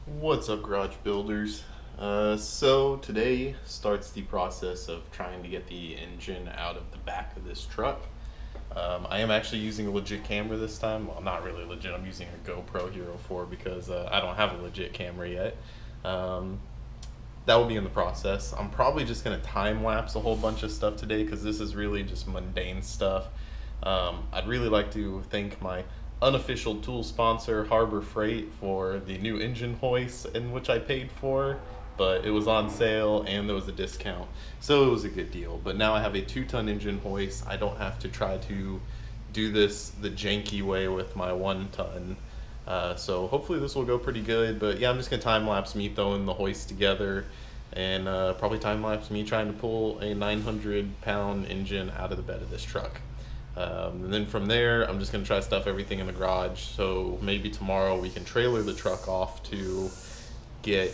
What's up, garage builders? So today starts the process of trying to get the engine out of the back of this truck. I am actually using a legit camera this time. Well, not really legit. I'm using a GoPro Hero 4 because I don't have a legit camera yet. Um, that will be in the process. I'm probably just going to time lapse a whole bunch of stuff today because this is really just mundane stuff. I'd really like to thank my unofficial tool sponsor, Harbor Freight, for the new engine hoist in which I paid for, but it was on sale and there was a discount, so it was a good deal. But now I have a 2-ton engine hoist. I don't have to try to do this the janky way with my 1-ton. So hopefully this will go pretty good. But yeah, I'm just gonna time lapse me throwing the hoist together, and probably time lapse me trying to pull a 900-pound engine out of the bed of this truck. And then from there, I'm just gonna try to stuff everything in the garage. So maybe tomorrow we can trailer the truck off to get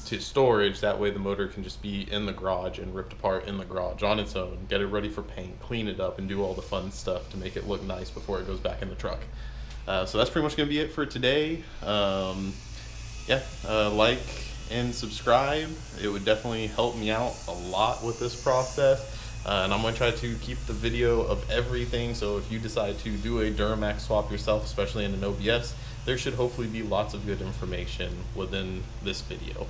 to storage. That way the motor can just be in the garage and ripped apart in the garage on its own. Get it ready for paint, clean it up, and do all the fun stuff to make it look nice before it goes back in the truck. So that's pretty much gonna be it for today. Like and subscribe. It would definitely help me out a lot with this process. And I'm going to try to keep the video of everything, so if you decide to do a Duramax swap yourself, especially in an OBS, there should hopefully be lots of good information within this video.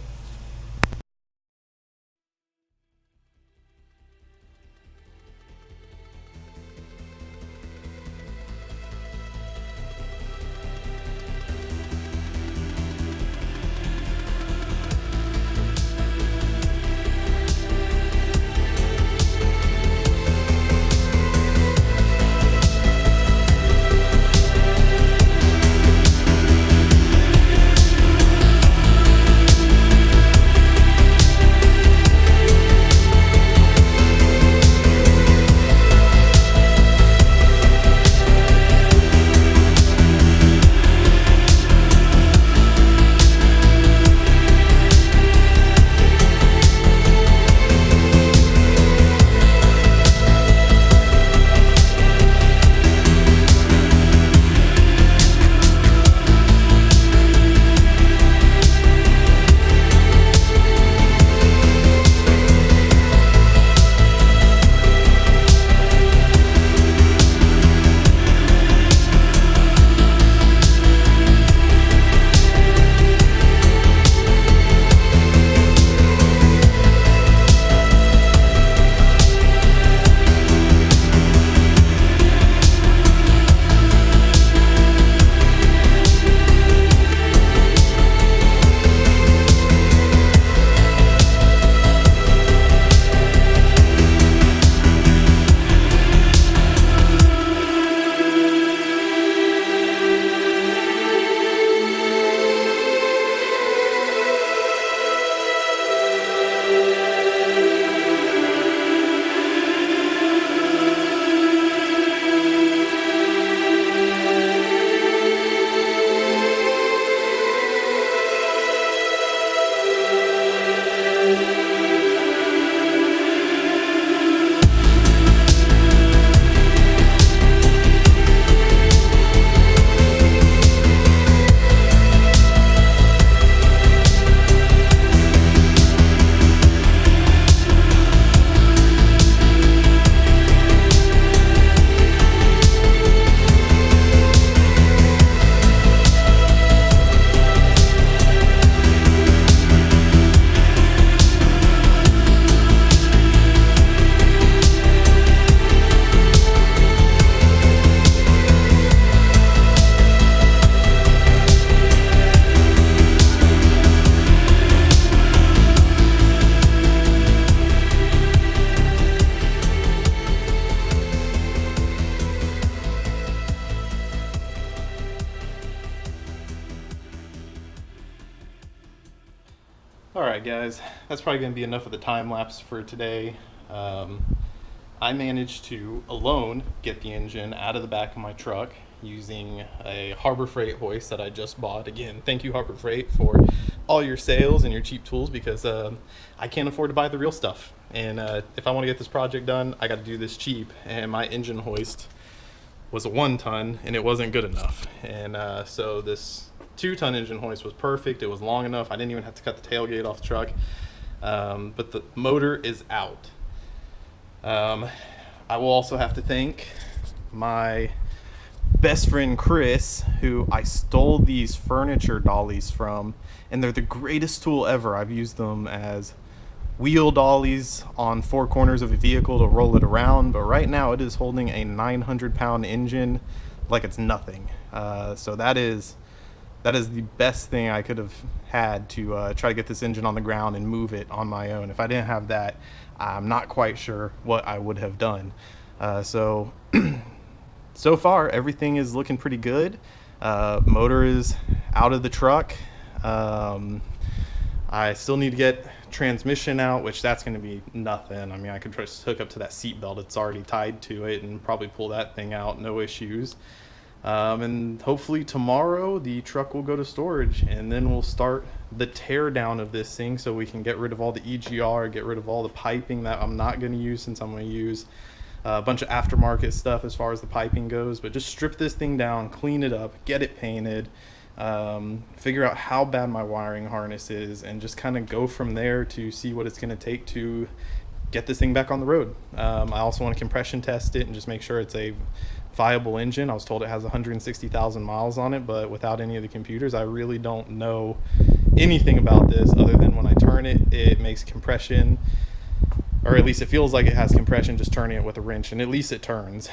Alright guys, that's probably going to be enough of the time lapse for today. I managed to, alone, get the engine out of the back of my truck using a Harbor Freight hoist that I just bought. Again, thank you Harbor Freight for all your sales and your cheap tools, because I can't afford to buy the real stuff. And if I want to get this project done, I got to do this cheap. And my engine hoist was a 1-ton and it wasn't good enough. And so this 2-ton engine hoist was perfect. It was long enough. I didn't even have to cut the tailgate off the truck. But the motor is out. I will also have to thank my best friend Chris, who I stole these furniture dollies from, and they're the greatest tool ever. I've used them as wheel dollies on 4 corners of a vehicle to roll it around, but right now it is holding a 900-pound engine like it's nothing. So that is the best thing I could have had to try to get this engine on the ground and move it on my own. If I didn't have that, I'm not quite sure what I would have done. So far everything is looking pretty good. Motor is out of the truck. I still need to get transmission out, which that's going to be nothing. I mean, I could just hook up to that seat belt. It's already tied to it, and probably pull that thing out, no issues. And hopefully tomorrow the truck will go to storage, and then we'll start the tear down of this thing so we can get rid of all the EGR, get rid of all the piping that I'm not going to use, since I'm going to use a bunch of aftermarket stuff as far as the piping goes. But just strip this thing down, clean it up, get it painted, figure out how bad my wiring harness is, and just kind of go from there to see what it's going to take to get this thing back on the road. I also want to compression test it and just make sure it's a viable engine. I was told it has 160,000 miles on it, but without any of the computers, I really don't know anything about this other than when I turn it, it makes compression, or at least it feels like it has compression just turning it with a wrench, and at least it turns.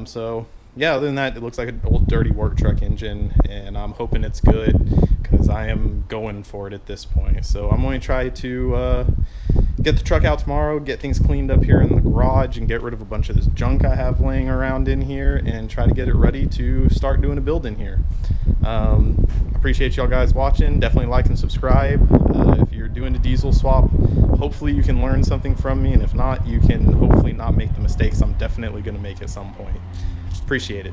So yeah, other than that, it looks like an old dirty work truck engine, and I'm hoping it's good because I am going for it at this point. So I'm going to try to get the truck out tomorrow, get things cleaned up here in the garage, and get rid of a bunch of this junk I have laying around in here, and try to get it ready to start doing a build in here. Appreciate y'all guys watching. Definitely like and subscribe. If you're doing a diesel swap, hopefully you can learn something from me, and if not, you can hopefully not make the mistakes I'm definitely going to make at some point. Appreciate it.